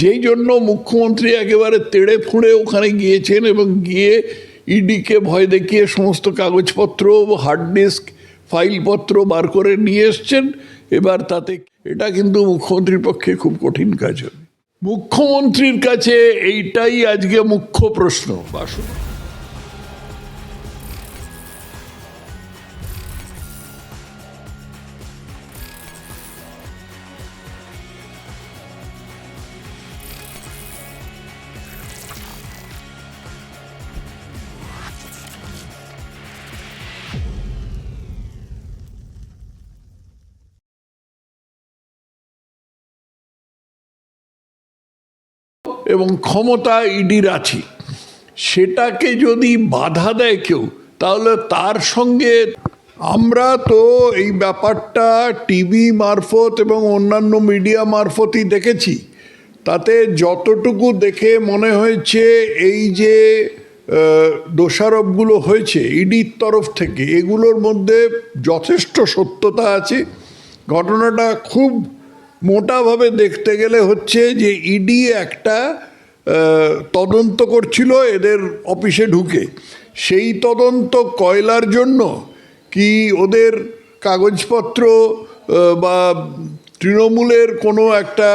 যেই জন্য মুখ্যমন্ত্রী একেবারে তেড়ে ফুঁড়ে ওখানে গিয়েছেন এবং গিয়ে ইডিকে ভয় দেখিয়ে সমস্ত কাগজপত্র, হার্ড ডিস্ক, ফাইলপত্র বার করে নিয়ে এসছেন। এবার তাতে এটা কিন্তু মুখ্যমন্ত্রীর পক্ষে খুব কঠিন কাজ হবে। মুখ্যমন্ত্রীর কাছে এইটাই আজকে মুখ্য প্রশ্ন। বাসু এবং ক্ষমতা ইডির আছে, সেটাকে যদি বাধা দেয় কেউ, তাহলে তার সঙ্গে আমরা তো এই ব্যাপারটা টিভি মারফত এবং অন্যান্য মিডিয়া মারফতই দেখেছি। তাতে যতটুকু দেখে মনে হয়েছে এই যে দোষারোপগুলো হয়েছে ইডির তরফ থেকে, এগুলোর মধ্যে যথেষ্ট সত্যতা আছে। ঘটনাটা খুব মোটাভাবে দেখতে গেলে হচ্ছে যে ইডি একটা তদন্ত করছিল এদের অফিসে ঢুকে। সেই তদন্ত কয়লার জন্য কি ওদের কাগজপত্র বা তৃণমূলের কোনো একটা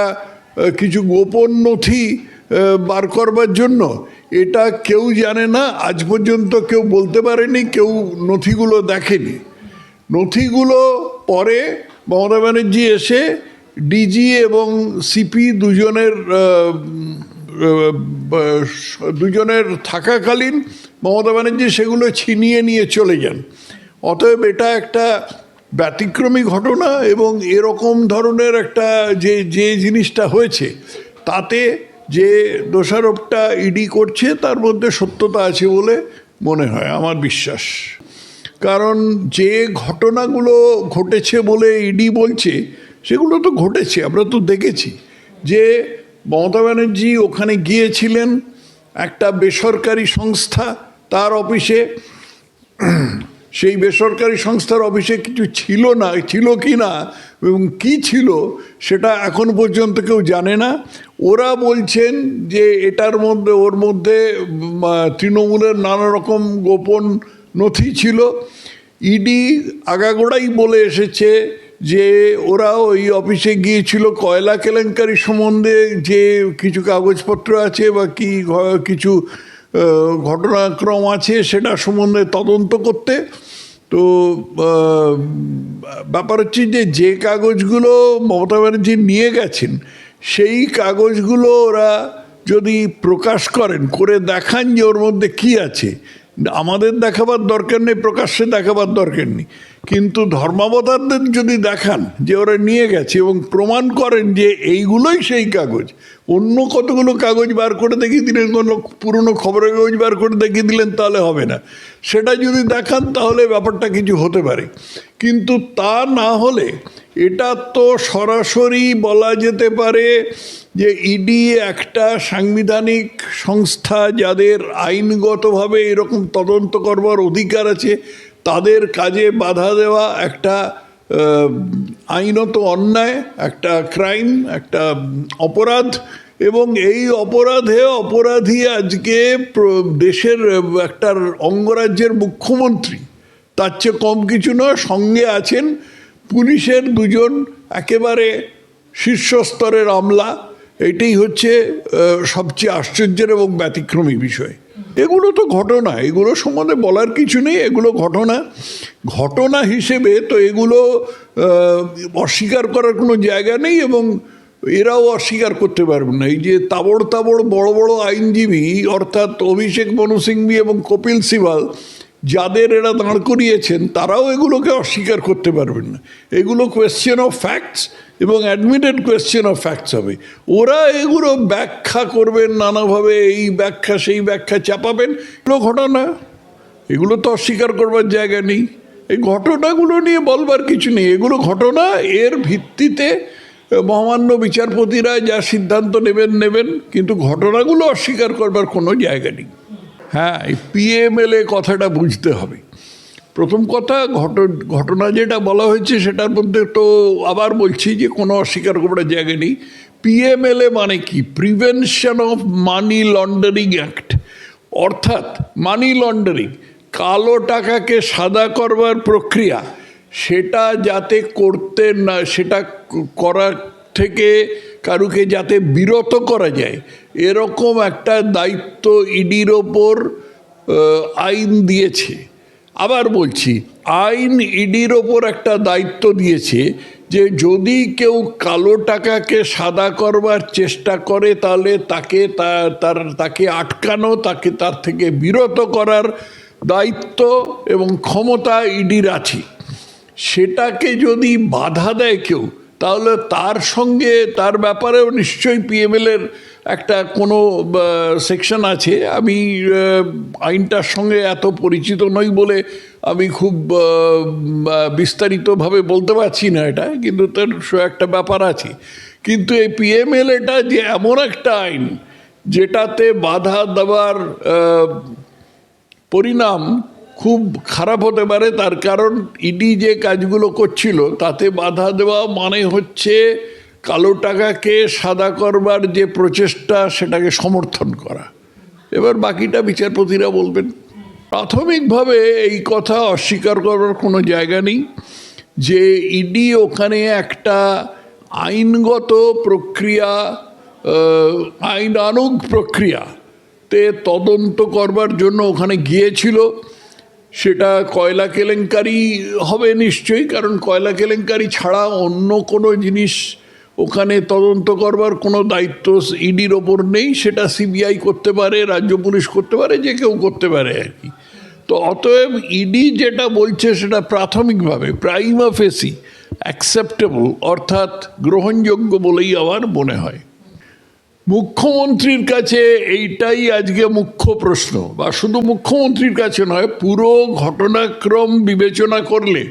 কিছু গোপন নথি বার করবার জন্য, এটা কেউ জানে না। আজ পর্যন্ত কেউ বলতে পারেনি, কেউ নথিগুলো দেখেনি। নথিগুলো পরে মমতা ব্যানার্জি এসে ডিজি এবং সিপি দুজনের থাকাকালীন মমতা ব্যানার্জি সেগুলো ছিনিয়ে নিয়ে চলে যান। অতএব এটা একটা ব্যতিক্রমী ঘটনা এবং এরকম ধরনের একটা যে জিনিসটা হয়েছে তাতে যে দোষারোপটা ইডি করছে তার মধ্যে সত্যতা আছে বলে মনে হয়, আমার বিশ্বাস। কারণ যে ঘটনাগুলো ঘটেছে বলে ইডি বলছে সেগুলো তো ঘটেছে, আমরা তো দেখেছি যে মমতা ব্যানার্জি ওখানে গিয়েছিলেন একটা বেসরকারি সংস্থা তার অফিসে। সেই বেসরকারি সংস্থার অফিসে কিছু ছিল না, ছিল কি না এবং কী ছিল সেটা এখন পর্যন্ত কেউ জানে না। ওরা বলছেন যে ওর মধ্যে তৃণমূলের নানা রকম গোপন নথি ছিল। ইডি আগাগোড়াই বলে এসেছে যে ওরা ওই অফিসে গিয়েছিল কয়লা কেলেঙ্কারি সম্বন্ধে যে কিছু কাগজপত্র আছে বা কিছু ঘটনাক্রম আছে সেটা সম্বন্ধে তদন্ত করতে। তো ব্যাপার হচ্ছে যে কাগজগুলো মমতা ব্যানার্জি নিয়ে গেছেন সেই কাগজগুলো ওরা যদি প্রকাশ করে দেখান যে ওর মধ্যে কী আছে, আমাদের দেখাবার দরকার নেই, প্রকাশ্যে দেখাবার দরকার নেই, কিন্তু ধর্মাবতারদের যদি দেখান যে ওরা নিয়ে গেছে এবং প্রমাণ করেন যে এইগুলোই সেই কাগজ, অন্য কতগুলো কাগজ বার করে দেখিয়ে দিলেন, কোনো পুরনো খবরের কাগজ বার করে দেখিয়ে দিলেন, তাহলে হবে না। সেটা যদি দেখান তাহলে ব্যাপারটা কিছু হতে পারে, কিন্তু তা না হলে এটা তো সরাসরি বলা যেতে পারে যে ইডি একটা সাংবিধানিক সংস্থা, যাদের আইনগতভাবে এরকম তদন্ত করবার অধিকার আছে, তাদের কাজে বাধা দেওয়া একটা আইনত অন্যায়, একটা ক্রাইম, একটা অপরাধ। এবং এই অপরাধী আজকে দেশের একটা অঙ্গরাজ্যের মুখ্যমন্ত্রী, তার চেয়ে কম কিছু নয়। সঙ্গে আছেন পুলিশের দুজন একেবারে শীর্ষস্তরের আমলা। এটাই হচ্ছে সবচেয়ে আশ্চর্যের এবং ব্যতিক্রমী বিষয়। এগুলো তো ঘটনা, এগুলো সম্বন্ধে বলার কিছু নেই, এগুলো ঘটনা হিসেবে তো এগুলো অস্বীকার করার কোনো জায়গা নেই এবং এরাও অস্বীকার করতে পারবে না। এই যে তাবড় বড় বড় আইনজীবী, অর্থাৎ অভিষেক মনু সিংভি এবং কপিল সিবাল, যাদের এরা দাঁড় করিয়েছেন, তারাও এগুলোকে অস্বীকার করতে পারবেন না। এগুলো কোয়েশ্চেন অফ ফ্যাক্টস এবং অ্যাডমিটেড কোয়েশ্চেন অফ ফ্যাক্টস হবে। ওরা এগুলো ব্যাখ্যা করবেন নানাভাবে, এই ব্যাখ্যা সেই ব্যাখ্যা চাপাবেন। এগুলো ঘটনা, এগুলো তো অস্বীকার করবার জায়গা নেই। এই ঘটনাগুলো নিয়ে বলবার কিছু নেই, এগুলো ঘটনা। এর ভিত্তিতে মহামান্য বিচারপতিরা যা সিদ্ধান্ত নেবেন, কিন্তু ঘটনাগুলো অস্বীকার করবার কোনো জায়গা নেই। হ্যাঁ, এই পিএমএলএ কথাটা বুঝতে হবে। প্রথম কথা, ঘটনা যেটা বলা হয়েছে সেটার মধ্যে তো আবার বলছি যে কোনো অস্বীকার করার জায়গা নেই। পিএমএলএ মানে কি? Prevention of money laundering act. অর্থাৎ মানি লন্ডারিং, কালো টাকাকে সাদা করবার প্রক্রিয়া, সেটা যাতে করতে না, সেটা করার থেকে কারুকে যাতে বিরত করা যায়, এরকম একটা দায়িত্ব ইডির ওপর আইন দিয়েছে। আবার বলছি, আইন ইডির ওপর একটা দায়িত্ব দিয়েছে যে যদি কেউ কালো টাকাকে সাদা করবার চেষ্টা করে তাহলে তাকে আটকানো, তার থেকে বিরত করার দায়িত্ব এবং ক্ষমতা ইডির আছে। সেটাকে যদি বাধা দেয় কেউ, তাহলে তার সঙ্গে, তার ব্যাপারেও নিশ্চয়ই পিএমএলের একটা কোনো সেকশন আছে। আমি আইনটার সঙ্গে এত পরিচিত নই বলে আমি খুব বিস্তারিতভাবে বলতে পারছি না এটা, কিন্তু তার একটা ব্যাপার আছে। কিন্তু এই পিএমএলএটা যে এমন একটা আইন যেটাতে বাধা দেওয়ার পরিণাম খুব খারাপ হতে পারে, তার কারণ ইডি যে কাজগুলো করছিল তাতে বাধা দেওয়া মানে হচ্ছে কালো টাকাকে সাদা করবার যে প্রচেষ্টা সেটাকে সমর্থন করা। এবার বাকিটা বিচারপতিরা বলবেন। প্রাথমিকভাবে এই কথা অস্বীকার করবার কোনো জায়গা নেই যে ইডি ওখানে একটা আইনগত প্রক্রিয়া, আইনানুগ প্রক্রিয়াতে তদন্ত করবার জন্য ওখানে গিয়েছিল। সেটা কয়লা কেলেঙ্কারি হবে নিশ্চয়ই, কারণ কয়লা কেলেঙ্কারি ছাড়া অন্য কোনো জিনিস ওখানে তদন্ত করবার কোনো দায়িত্ব ইডির ওপর নেই। সেটা সিবিআই করতে পারে, রাজ্য পুলিশ করতে পারে, যে কেউ করতে পারে আর কি। তো অতএব ইডি যেটা বলছে সেটা প্রাথমিকভাবে প্রাইমা ফেসি অ্যাকসেপ্টেবল, অর্থাৎ গ্রহণযোগ্য বলেই আমার মনে হয়। মুখ্যমন্ত্রীর কাছে এইটাই আজকে মুখ্য প্রশ্ন, বা শুধু মুখ্যমন্ত্রীর কাছে নয়, পুরো ঘটনাক্রম বিবেচনা করলে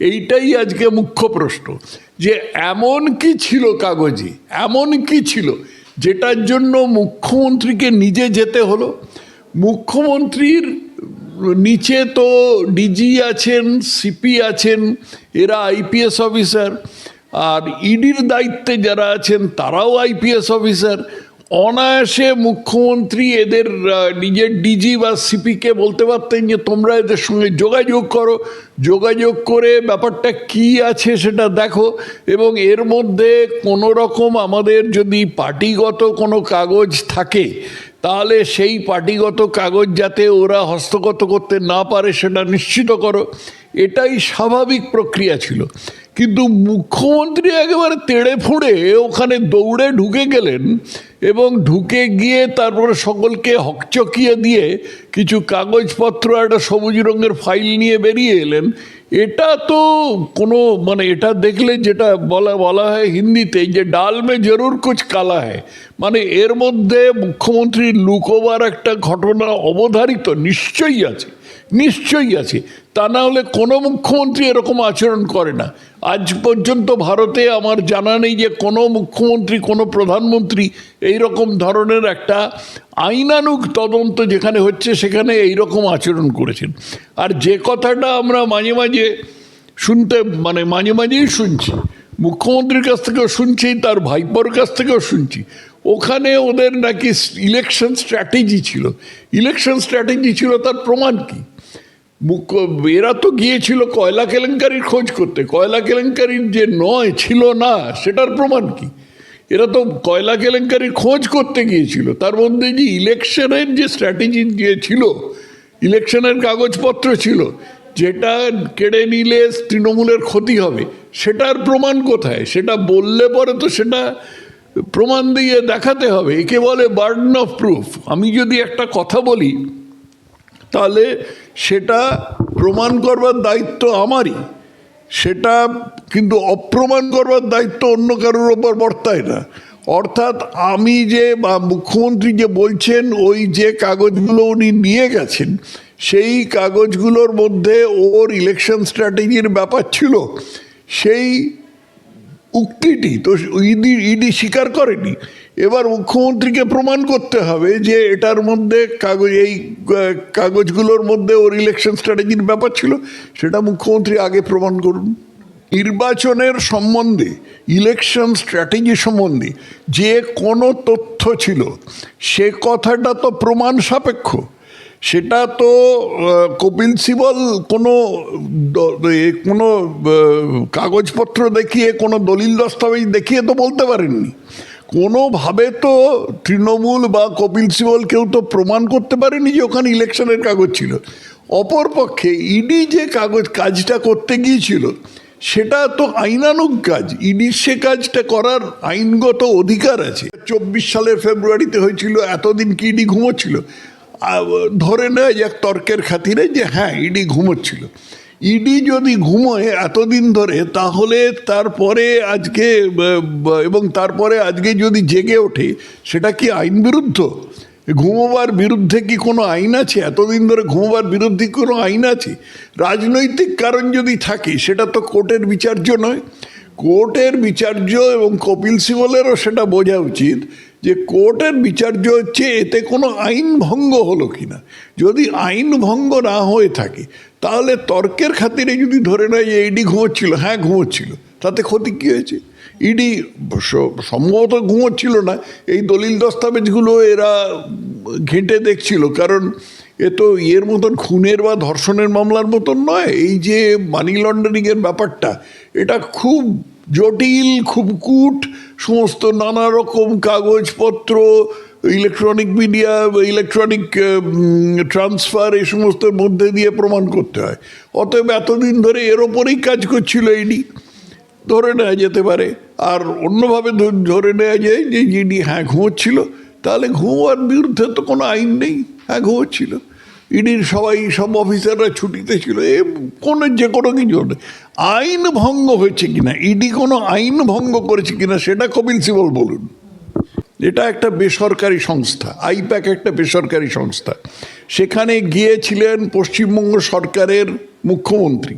এইটাই আজকে মুখ্য প্রশ্ন যে এমন কি ছিল কাগজে, এমন কি ছিল যেটার জন্য মুখ্যমন্ত্রীকে নিজে যেতে হলো। মুখ্যমন্ত্রীর নিচে তো ডিজি আছেন, সিপি আছেন, এরা আইপিএস অফিসার, আর ইডির দায়িত্বে যারা আছেন তারাও আইপিএস অফিসার। অনায়াসে মুখ্যমন্ত্রী এদের নিজের ডিজি বা সিপিকে বলতে পারতেন যে তোমরা এদের সঙ্গে যোগাযোগ করো, যোগাযোগ করে ব্যাপারটা কি আছে সেটা দেখো, এবং এর মধ্যে কোনো রকম আমাদের যদি পার্টিগত কোনো কাগজ থাকে তাহলে সেই পার্টিগত কাগজ যাতে ওরা হস্তগত করতে না পারে সেটা নিশ্চিত করো। এটাই স্বাভাবিক প্রক্রিয়া ছিল। কিন্তু মুখ্যমন্ত্রী একেবারে তেড়ে ফুঁড়ে ওখানে দৌড়ে ঢুকে গেলেন এবং ঢুকে গিয়ে তারপরে সকলকে হকচকিয়ে দিয়ে কিছু কাগজপত্র, একটা সবুজ রঙের ফাইল নিয়ে বেরিয়ে এলেন। এটা তো কোনো, মানে এটা দেখলে যেটা বলা হয় হিন্দিতে যে ডাল মে জরুর কুছ কালা হ্যায়, মানে এর মধ্যে মুখ্যমন্ত্রীর লুকোবার একটা ঘটনা অবধারিত নিশ্চয়ই আছে, নিশ্চয়ই আছে। তা না হলে কোনো মুখ্যমন্ত্রী এরকম আচরণ করে না। আজ পর্যন্ত ভারতে আমার জানা নেই যে কোনো মুখ্যমন্ত্রী, কোনো প্রধানমন্ত্রী এই রকম ধরনের একটা আইনানুগ তদন্ত যেখানে হচ্ছে সেখানে এই রকম আচরণ করেছেন। আর যে কথাটা আমরা মাঝে মাঝেই শুনছি, মুখ্যমন্ত্রীর কাছ থেকেও শুনছি, তার ভাইপোর কাছ থেকেও শুনছি, ওখানে ওদের নাকি ইলেকশন স্ট্র্যাটেজি ছিল। ইলেকশন স্ট্র্যাটেজি ছিল, তার প্রমাণ কি? এরা তো গিয়েছিল কয়লা কেলেঙ্কারির খোঁজ করতে, কয়লা কেলেঙ্কারির যে ছিল না সেটার প্রমাণ কি? এরা তো কয়লা কেলেঙ্কারির খোঁজ করতে গিয়েছিল। তার মধ্যে যে ইলেকশনের যে স্ট্র্যাটেজি যে ছিল, ইলেকশনের কাগজপত্র ছিল, যেটা কেড়ে নিলে তৃণমূলের ক্ষতি হবে, সেটার প্রমাণ কোথায়? সেটা বললে পরে তো সেটা প্রমাণ দিয়ে দেখাতে হবে। একে বলে বার্ডেন অফ প্রুফ। আমি যদি একটা কথা বলি তাহলে সেটা প্রমাণ করবার দায়িত্ব আমারই, সেটা কিন্তু অপ্রমাণ করবার দায়িত্ব অন্য কারোর ওপর বর্তায় না। অর্থাৎ আমি যে, বা মুখ্যমন্ত্রী যে বলছেন ওই যে কাগজগুলো উনি নিয়ে গেছেন, সেই কাগজগুলোর মধ্যে ওর ইলেকশন স্ট্র্যাটেজির ব্যাপার ছিল, সেই উক্তিটি তো ইডি স্বীকার করেনি। এবার মুখ্যমন্ত্রীকে প্রমাণ করতে হবে যে এটার মধ্যে এই কাগজগুলোর মধ্যে ওর ইলেকশন স্ট্র্যাটেজির ব্যাপার ছিল। সেটা মুখ্যমন্ত্রী আগে প্রমাণ করুন। নির্বাচনের সম্বন্ধে, ইলেকশন স্ট্র্যাটেজি সম্বন্ধে যে কোনো তথ্য ছিল সে কথাটা তো প্রমাণ সাপেক্ষ। সেটা তো কপিল সিবল কোনো কোনো কাগজপত্র দেখিয়ে, কোনো দলিল দস্তাবেজ দেখিয়ে তো বলতে পারেননি। কোনোভাবে তো তৃণমূল বা কপিল সিবল কেউ তো প্রমাণ করতে পারেনি যে ওখানে ইলেকশনের কাগজ ছিল। অপরপক্ষে ইডি যে কাজটা করতে গিয়েছিল সেটা তো আইনানুগ কাজ। ইডির সে কাজটা করার আইনগত অধিকার আছে। 24 সালের ফেব্রুয়ারিতে হয়েছিল, এতদিন কি ইডি ঘুমোচ্ছিল? ধরে নেয় এক তর্কের খাতিরে যে হ্যাঁ ইডি ঘুমোচ্ছিল। ইডি যদি ঘুমোয় এতদিন ধরে, তাহলে তারপরে আজকে এবং তারপরে আজকে যদি জেগে ওঠে, সেটা কি আইন বিরুদ্ধ? ঘুমোবার বিরুদ্ধে কি কোনো আইন আছে? এতদিন ধরে ঘুমোবার বিরুদ্ধে কোনো আইন আছে? রাজনৈতিক কারণ যদি থাকে সেটা তো কোর্টের বিচার্য নয়। কোর্টের বিচার্য, এবং কপিল সিবলেরও সেটা বোঝা উচিত যে কোর্টের বিচার্য হচ্ছে এতে কোনো আইন ভঙ্গ হলো কিনা। যদি আইন ভঙ্গ না হয়ে থাকে তাহলে তর্কের খাতিরে যদি ধরে নেয় যে ইডি ঘুমোচ্ছিল, হ্যাঁ ঘুমোচ্ছিল, তাতে ক্ষতি কী হয়েছে? ইডি সম্ভবত ঘুমোচ্ছিল না, এই দলিল দস্তাবেজগুলো এরা ঘেঁটে দেখছিল। কারণ এ তো এর মতন খুনের বা ধর্ষণের মামলার মতন নয়। এই যে মানি লন্ডারিংয়ের ব্যাপারটা, এটা খুব জটিল, খুব কূট, সমস্ত নানা রকম কাগজপত্র, ইলেকট্রনিক মিডিয়া, ইলেকট্রনিক ট্রান্সফার, এই সমস্তের মধ্যে দিয়ে প্রমাণ করতে হয়। অতএব এতদিন ধরে এর ওপরেই কাজ করছিল ইডি, ধরে নেওয়া যেতে পারে। আর অন্যভাবে ধরে নেওয়া যায় যে ইডি হ্যাঁ ঘুমোচ্ছিল, তাহলে ঘুমোবার বিরুদ্ধে তো কোনো আইন নেই। হ্যাঁ ঘুমোচ্ছিল, ইডির সব অফিসাররা ছুটিতে ছিল, যে কোনো কিছু আইন ভঙ্গ হয়েছে কিনা, ইডি কোনো আইন ভঙ্গ করেছে কিনা সেটা কপিল সিবল বলুন। এটা একটা বেসরকারি সংস্থা, আইপ্যাক একটা বেসরকারি সংস্থা। সেখানে গিয়েছিলেন পশ্চিমবঙ্গ সরকারের মুখ্যমন্ত্রী।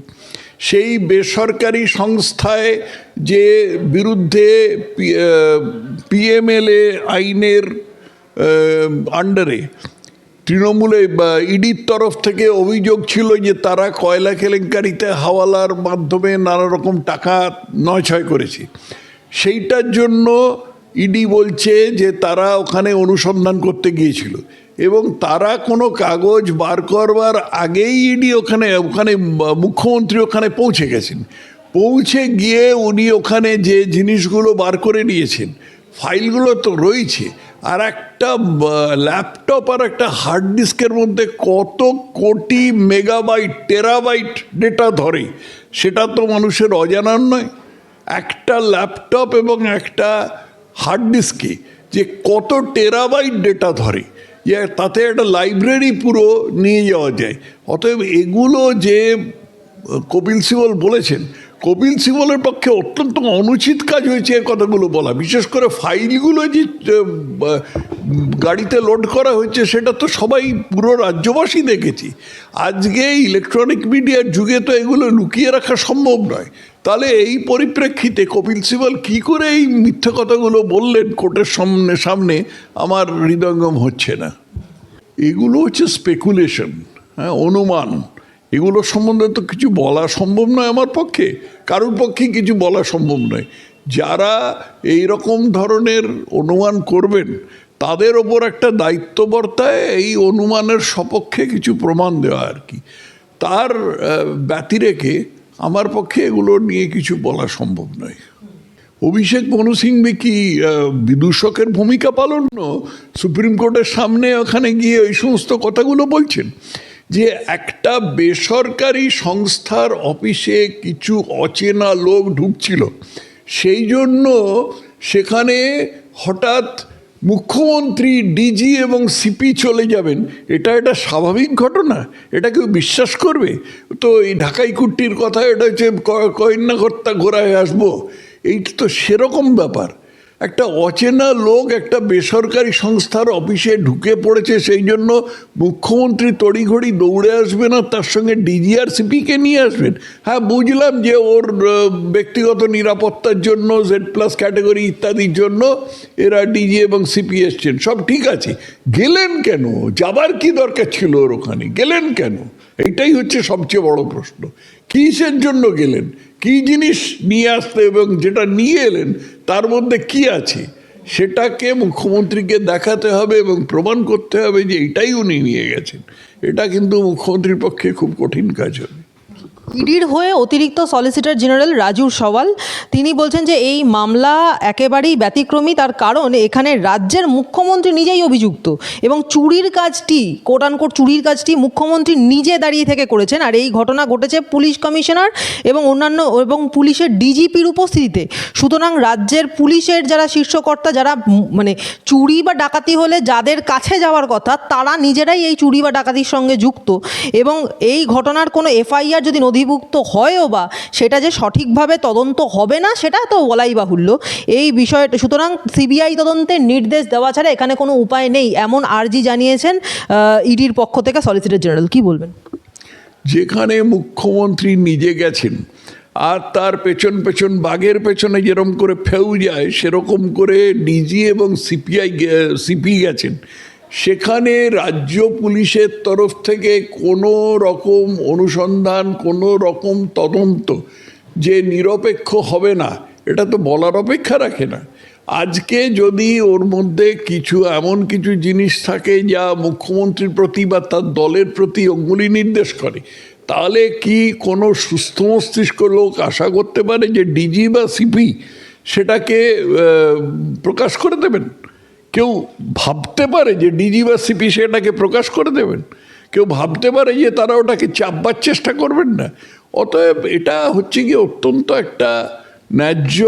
সেই বেসরকারি সংস্থায় যে বিরুদ্ধে পিএমএলএ আইনের আন্ডারে তৃণমূলে বা ইডির তরফ থেকে অভিযোগ ছিল যে তারা কয়লা কেলেঙ্কারিতে হাওয়ালার মাধ্যমে নানা রকম টাকা নয়ছয় করেছে। সেইটার জন্য ইডি বলছে যে তারা ওখানে অনুসন্ধান করতে গিয়েছিল, এবং তারা কোনো কাগজ বার করবার আগেই ইডি ওখানে মুখ্যমন্ত্রী ওখানে পৌঁছে গেছেন। পৌঁছে গিয়ে উনি ওখানে যে জিনিসগুলো বার করে নিয়েছেন, ফাইলগুলো তো রয়েছে, আর একটা ল্যাপটপ আর একটা হার্ড ডিস্কের মধ্যে কত কোটি মেগাবাইট, টেরাবাইট ডেটা ধরে সেটা তো মানুষের অজানার নয়। একটা ল্যাপটপ এবং একটা হার্ড ডিস্কে যে কত টেরাবাইট ডেটা ধরে, যে তাতে একটা লাইব্রেরি পুরো নিয়ে যাওয়া যায়। অতএব এগুলো যে কপিল সিবল বলেছেন, কপিল সিবলের পক্ষে অত্যন্ত অনুচিত কাজ হয়েছে এই কথাগুলো বলা। বিশেষ করে ফাইলগুলো যে গাড়িতে লোড করা হয়েছে সেটা তো সবাই, পুরো রাজ্যবাসী দেখেছি। আজকে ইলেকট্রনিক মিডিয়ার যুগে তো এগুলো লুকিয়ে রাখা সম্ভব নয়। তাহলে এই পরিপ্রেক্ষিতে কপিল সিবল কী করে এই মিথ্যে কথাগুলো বললেন কোর্টের সামনে আমার হৃদয়ঙ্গম হচ্ছে না। এগুলো হচ্ছে স্পেকুলেশন, হ্যাঁ, অনুমান। এগুলো সম্বন্ধে তো কিছু বলা সম্ভব নয় আমার পক্ষে, কারোর পক্ষে কিছু বলা সম্ভব নয়। যারা এই রকম ধরনের অনুমান করবেন তাদের ওপর একটা দায়িত্ব বর্তায় এই অনুমানের সপক্ষে কিছু প্রমাণ দেওয়া আর কি। তার ব্যতিরেকে আমার পক্ষে এগুলো নিয়ে কিছু বলা সম্ভব নয়। অভিষেক মনু সিংভি কি বিদূষকের ভূমিকা পালন সুপ্রিম কোর্টের সামনে ওখানে গিয়ে ওই সমস্ত কথাগুলো বলছেন যে একটা বেসরকারি সংস্থার অফিসে কিছু অচেনা লোক ঢুকছিল, সেই জন্য সেখানে হঠাৎ মুখ্যমন্ত্রী, ডিজি এবং সিপি চলে যাবেন, এটা একটা স্বাভাবিক ঘটনা? এটা কেউ বিশ্বাস করবে? তো এই ঢাকাই কুট্টির কথা, এটা হচ্ছে কয়না কর্তা ঘোরায় আসবো, এইটা তো সেরকম ব্যাপার। একটা অচেনা লোক একটা বেসরকারি সংস্থার অফিসে ঢুকে পড়েছে, সেই জন্য মুখ্যমন্ত্রী তড়িঘড়ি দৌড়ে আসবেন আর তার সঙ্গে ডিজি আর সিপিকে নিয়ে আসবেন। হ্যাঁ, বুঝলাম যে ওর ব্যক্তিগত নিরাপত্তার জন্য, Z+ ক্যাটাগরি ইত্যাদির জন্য এরা ডিজি এবং সিপি এসছেন, সব ঠিক আছে। গেলেন কেন? যাবার কি দরকার ছিল ওর ওখানে? গেলেন কেন? এইটাই হচ্ছে সবচেয়ে বড় প্রশ্ন। কিসের জন্য গেলেন? কী জিনিস নিয়ে আসতে এবং যেটা নিয়ে এলেন তার মধ্যে কি আছে সেটাকে মুখ্যমন্ত্রীকে দেখাতে হবে এবং প্রমাণ করতে হবে যে এটাই উনি নিয়ে গেছেন। এটা কিন্তু মুখ্যমন্ত্রীর পক্ষে খুব কঠিন কাজ হবে। ইডির হয়ে অতিরিক্ত সলিসিটর জেনারেল রাজু সওয়াল তিনি বলছেন যে এই মামলা একেবারেই ব্যতিক্রমী, তার কারণ এখানে রাজ্যের মুখ্যমন্ত্রী নিজেই অভিযুক্ত এবং চুরির কাজটি কোট আনকোট চুরির কাজটি মুখ্যমন্ত্রী নিজে দাঁড়িয়ে থেকে করেছেন। আর এই ঘটনা ঘটেছে পুলিশ কমিশনার এবং অন্যান্য এবং পুলিশের ডিজিপির উপস্থিতিতে। সুতরাং রাজ্যের পুলিশের যারা শীর্ষকর্তা, যারা মানে চুরি বা ডাকাতি হলে যাদের কাছে যাওয়ার কথা তারা নিজেরাই এই চুরি বা ডাকাতির সঙ্গে যুক্ত, এবং এই ঘটনার কোনো এফআইআর যদি নথিভুক্ত হয়ও বা সেটা যে সঠিকভাবে তদন্ত হবে না সেটা তো বলাই বাহুল্য। এই বিষয়টা সুতরাং সিবিআই তদন্তের নির্দেশ দেওয়া ছাড়া এখানে কোনো উপায় নেই, এমন আর্জি জানিয়েছেন ইডির পক্ষ থেকে সলিসিটর জেনারেল। কি বলবেন? যেখানে মুখ্যমন্ত্রী নিজে গেছেন আর তার পেছন পেছন বাঘের পেছনে যেরকম করে ফেউ যায় সেরকম করে ডিজি এবং সিপি গেছেন, সেখানে রাজ্য পুলিশের তরফ থেকে কোনো রকম অনুসন্ধান, কোনো রকম তদন্ত যে নিরপেক্ষ হবে না এটা তো বলার অপেক্ষা রাখে না। আজকে যদি ওর মধ্যে কিছু এমন কিছু জিনিস থাকে যা মুখ্যমন্ত্রীর প্রতি বা তার দলের প্রতি অঙ্গুলি নির্দেশ করে, তাহলে কি কোনো সুস্থ মস্তিষ্ক লোক আশা করতে পারে যে ডিজি বা সিপি সেটাকে প্রকাশ করে দেবেন? কেউ ভাবতে পারে যে ডিজি বা সিপি সেটাকে প্রকাশ করে দেবেন? কেউ ভাবতে পারে যে তারা ওটাকে চাপবার চেষ্টা করবেন না? অতএব এটা হচ্ছে কি অত্যন্ত একটা ন্যায্য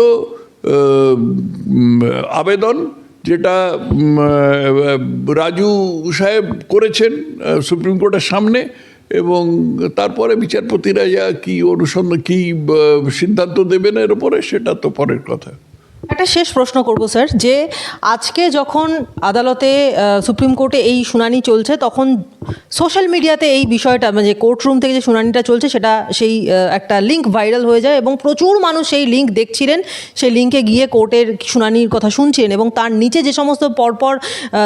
আবেদন যেটা রাজু সাহেব করেছেন সুপ্রিম কোর্টের সামনে, এবং তারপরে বিচারপতিরা যা কী অনুসন্ধান কী সিদ্ধান্ত দেবেন এর উপরে সেটা তো পরের কথা। একটা শেষ প্রশ্ন করব স্যার, যে আজকে যখন আদালতে সুপ্রিম কোর্টে এই শুনানি চলছে তখন সোশ্যাল মিডিয়াতে এই বিষয়টা মানে যে কোর্টরুম থেকে যে শুনানিটা চলছে সেটা সেই একটা লিঙ্ক ভাইরাল হয়ে যায় এবং প্রচুর মানুষ সেই লিঙ্ক দেখছিলেন, সেই লিঙ্কে গিয়ে কোর্টের শুনানির কথা শুনছিলেন এবং তার নিচে যে সমস্ত পরপর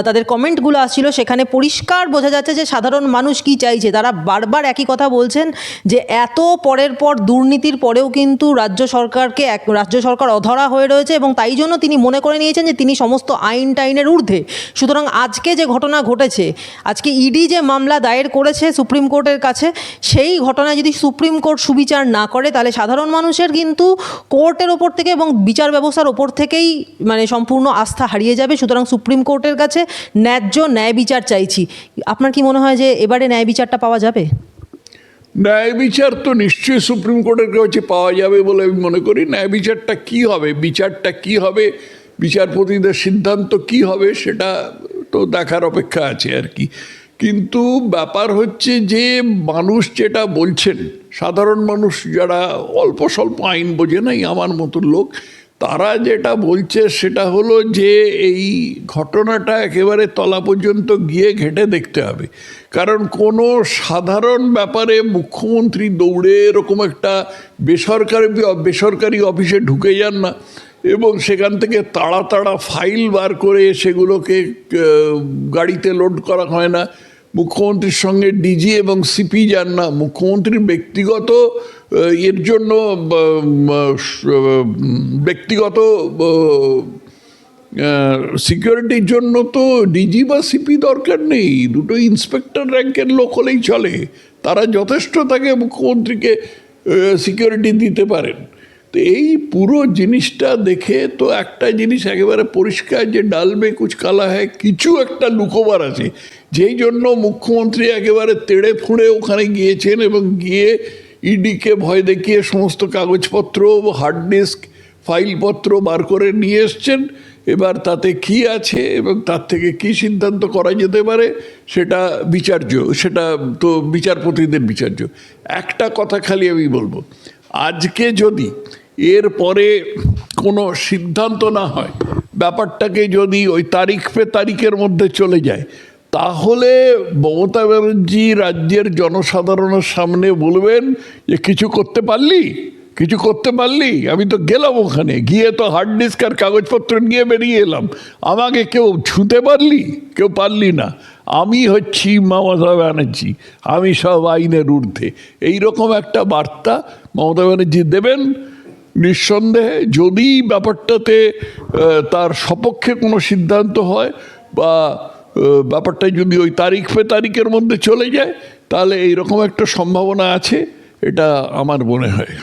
তাদের কমেন্টগুলো আসছিল সেখানে পরিষ্কার বোঝা যাচ্ছে যে সাধারণ মানুষ কি চাইছে। তারা বারবার একই কথা বলছেন যে এত পরের পর দুর্নীতির পরেও কিন্তু রাজ্য সরকার অধরা হয়ে রয়েছে এবং তাই জন্য তিনি মনে করে নিয়েছেন যে তিনি সমস্ত আইন টাইনের ঊর্ধ্বে। সুতরাং আজকে যে ঘটনা ঘটেছে, আজকে ইডি যে মামলা দায়ের করেছে সুপ্রিম কোর্টের কাছে, সেই ঘটনায় যদি সুপ্রিম কোর্ট সুবিচার না করে তাহলে সাধারণ মানুষের কিন্তু কোর্টের ওপর থেকে এবং বিচার ব্যবস্থার ওপর থেকেই মানে সম্পূর্ণ আস্থা হারিয়ে যাবে। সুতরাং সুপ্রিম কোর্টের কাছে ন্যায্য ন্যায় বিচার চাইছি। আপনার কি মনে হয় যে এবারে ন্যায় বিচারটা পাওয়া যাবে? ন্যায় বিচার তো নিশ্চয়ই সুপ্রিম কোর্টের কাছে পাওয়া যাবে বলে আমি মনে করি। ন্যায় বিচারটা কী হবে, বিচারটা কী হবে, বিচারপতিদের সিদ্ধান্ত কী হবে সেটা তো দেখার অপেক্ষা আছে আর কি। কিন্তু ব্যাপার হচ্ছে যে মানুষ যেটা বলছেন, সাধারণ মানুষ যারা অল্প স্বল্প আইন বোঝে নাই আমার মতন লোক, তারা যেটা বলছে সেটা হলো যে এই ঘটনাটা একেবারে তলা পর্যন্ত গিয়ে ঘেঁটে দেখতে হবে। কারণ কোনো সাধারণ ব্যাপারে মুখ্যমন্ত্রী দৌড়ে এরকম একটা বেসরকারি অফিসে ঢুকে যান না এবং সেখান থেকে তাড়া তাড়া ফাইল বার করে সেগুলোকে গাড়িতে লোড করা হয় না। মুখ্যমন্ত্রীর সঙ্গে ডিজি এবং সিপি যান না। মুখ্যমন্ত্রীর ব্যক্তিগত এর জন্য ব্যক্তিগত সিকিউরিটির জন্য তো ডিজি বা সিপি দরকার নেই, দুটো ইন্সপেক্টর র্যাঙ্কের লোক হলেই চলে। তারা যথেষ্ট তাকে মুখ্যমন্ত্রীকে সিকিউরিটি দিতে পারেন। তো এই পুরো জিনিসটা দেখে তো একটা জিনিস একেবারে পরিষ্কার যে ডাল মে কুছ কালা হ্যায়, কিছু একটা লুকোবার আছে, যেই জন্য মুখ্যমন্ত্রী একেবারে তেড়ে ফুঁড়ে ওখানে গিয়েছেন এবং গিয়ে ইডিকে ভয় দেখিয়ে সমস্ত কাগজপত্র, হার্ড ডিস্ক, ফাইলপত্র বার করে নিয়ে এসছেন। এবার তাতে কি আছে এবং তার থেকে কি সিদ্ধান্ত করা যেতে পারে সেটা বিচার্য, সেটা তো বিচারপতিদের বিচার্য। একটা কথা খালি আমি বলবো, আজকে যদি এর পরে কোনো সিদ্ধান্ত না হয়, ব্যাপারটাকে যদি ওই তারিখের মধ্যে চলে যায়, তাহলে মমতা ব্যানার্জি রাজ্যের জনসাধারণের সামনে বলবেন যে কিছু করতে পারলি, আমি তো গেলাম ওখানে গিয়ে তো হার্ড ডিস্ক আর কাগজপত্র নিয়ে বেরিয়ে এলাম, আমাকে কেউ ছুঁতে পারলি? কেউ পারলি না। আমি হচ্ছি মমতা ব্যানার্জি, আমি সব আইনের ঊর্ধ্বে, এইরকম একটা বার্তা মমতা ব্যানার্জি দেবেন। নিঃসন্দেহে যদি ব্যাপারটাতে তার সপক্ষে কোনো সিদ্ধান্ত হয় বা ব্যাপারটা যদি ওই তারিখের মধ্যে চলে যায়, তাহলে এইরকম একটা সম্ভাবনা আছে, এটা আমার মনে হয়।